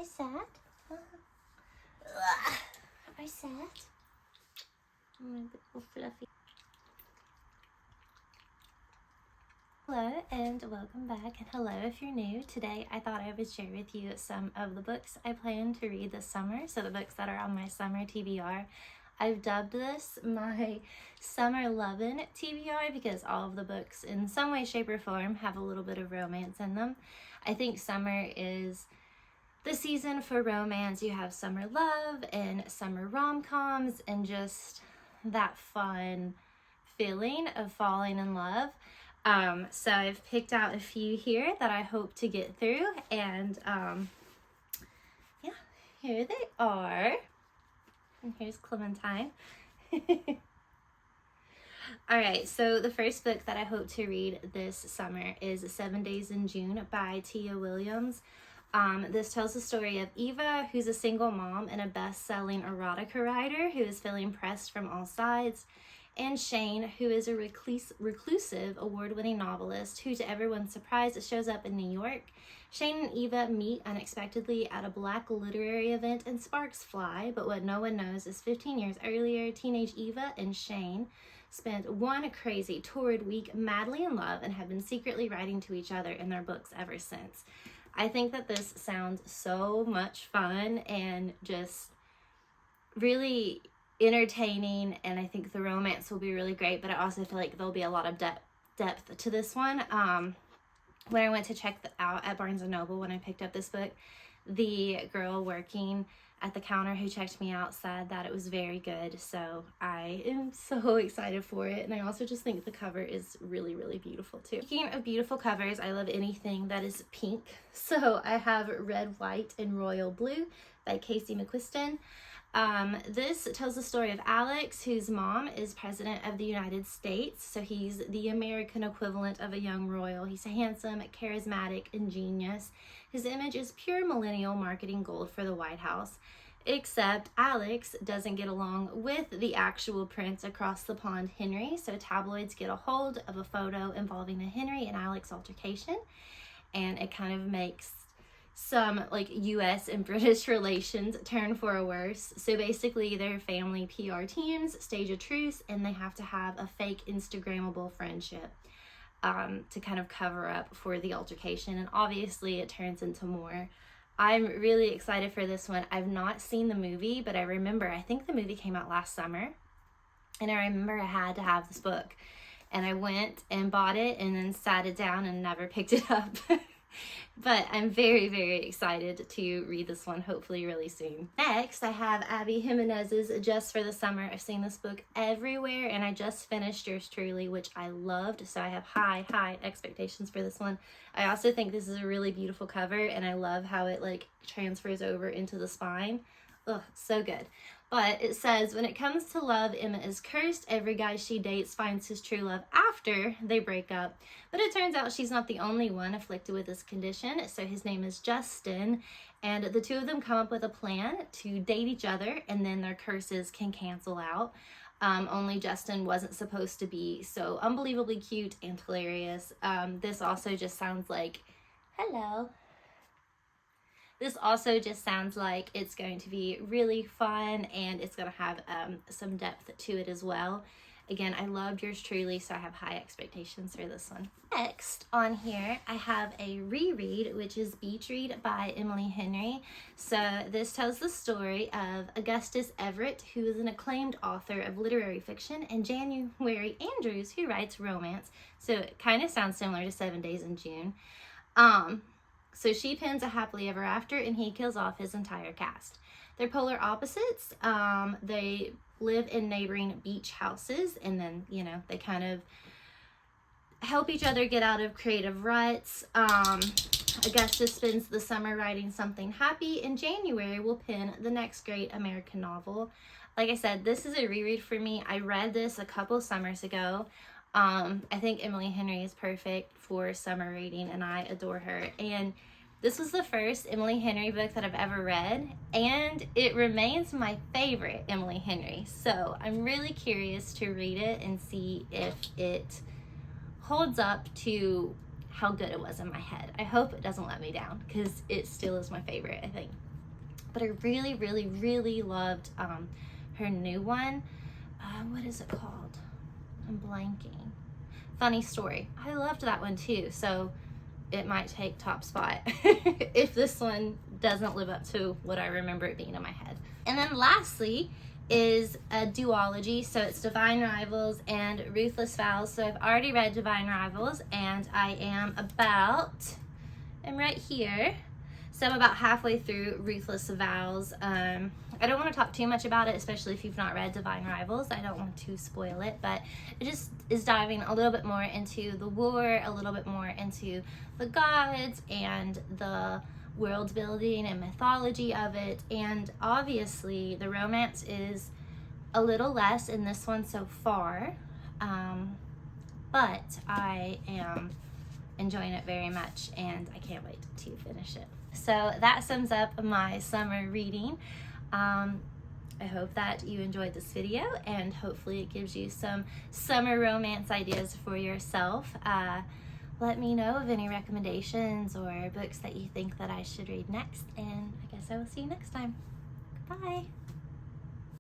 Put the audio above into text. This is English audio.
I sad? I sad? Little fluffy. Hello and welcome back, and hello if you're new. Today I thought I would share with you some of the books I plan to read this summer, so the books that are on my summer TBR. I've dubbed this my summer Lovin TBR because all of the books in some way, shape, or form have a little bit of romance in them. I think summer is the season for romance. You have summer love and summer rom-coms and just that fun feeling of falling in love. So I've picked out a few here that I hope to get through, and yeah, here they are. And here's Clementine. Alright, so the first book that I hope to read this summer is 7 Days in June by Tia Williams. This tells the story of Eva, who's a single mom and a best-selling erotica writer who is feeling pressed from all sides, and Shane, who is a reclusive award-winning novelist who, to everyone's surprise, shows up in New York. Shane and Eva meet unexpectedly at a black literary event and sparks fly, but what no one knows is 15 years earlier, teenage Eva and Shane spent one crazy, torrid week madly in love and have been secretly writing to each other in their books ever since. I think that this sounds so much fun and just really entertaining, and I think the romance will be really great, but I also feel like there'll be a lot of depth to this one. When I went to check out at Barnes & Noble when I picked up this book, the girl working at the counter who checked me out said that it was very good, so I am so excited for it, and I also just think the cover is really, really beautiful too. Speaking of beautiful covers, I love anything that is pink, so I have Red, White, and Royal Blue by Casey McQuiston. This tells the story of Alex, whose mom is president of the United States, so he's the American equivalent of a young royal. He's handsome, charismatic, and genius. His image is pure millennial marketing gold for the White House, except Alex doesn't get along with the actual prince across the pond, Henry, so tabloids get a hold of a photo involving a Henry and Alex altercation, and it kind of makes some like US and British relations turn for a worse. So basically their family PR teams stage a truce, and they have to have a fake Instagrammable friendship to kind of cover up for the altercation, and obviously it turns into more. I'm really excited for this one. I've not seen the movie, but I think the movie came out last summer, and I remember I had to have this book, and I went and bought it and then sat it down and never picked it up. But I'm very, very excited to read this one, hopefully really soon. Next, I have Abby Jimenez's Just for the Summer. I've seen this book everywhere, and I just finished Yours Truly, which I loved, so I have high expectations for this one. I also think this is a really beautiful cover, and I love how it like transfers over into the spine. Ugh, so good. But it says, when it comes to love, Emma is cursed. Every guy she dates finds his true love after they break up. But it turns out she's not the only one afflicted with this condition. So his name is Justin. And the two of them come up with a plan to date each other, and then their curses can cancel out. Only Justin wasn't supposed to be so unbelievably cute and hilarious. This also just sounds like, hello. This also just sounds like it's going to be really fun, and it's going to have some depth to it as well. Again, I loved Yours Truly, so I have high expectations for this one. Next on here, I have a reread, which is Beach Read by Emily Henry. So this tells the story of Augustus Everett, who is an acclaimed author of literary fiction, and January Andrews, who writes romance. So it kind of sounds similar to 7 Days in June. So she pens a happily ever after, and he kills off his entire cast. They're polar opposites. They live in neighboring beach houses, and then, you know, they kind of help each other get out of creative ruts. Augustus spends the summer writing something happy, and January will pen the next great American novel. Like I said, this is a reread for me. I read this a couple summers ago. I think Emily Henry is perfect for summer reading, and I adore her. And this was the first Emily Henry book that I've ever read, and it remains my favorite Emily Henry. So I'm really curious to read it and see if it holds up to how good it was in my head. I hope it doesn't let me down, because it still is my favorite, I think. But I really, really, really loved her new one. What is it called? I'm blanking. Funny Story. I loved that one too, so it might take top spot if this one doesn't live up to what I remember it being in my head. And then lastly is a duology, so it's Divine Rivals and Ruthless Vows. So I've already read Divine Rivals, and I'm right here. So I'm about halfway through Ruthless Vows. I don't want to talk too much about it, especially if you've not read Divine Rivals. I don't want to spoil it, but it just is diving a little bit more into the war, a little bit more into the gods and the world building and mythology of it. And obviously the romance is a little less in this one so far, but I am enjoying it very much, and I can't wait to finish it. So that sums up my summer reading. I hope that you enjoyed this video, and hopefully it gives you some summer romance ideas for yourself. Let me know of any recommendations or books that you think that I should read next, and I guess I will see you next time. Bye.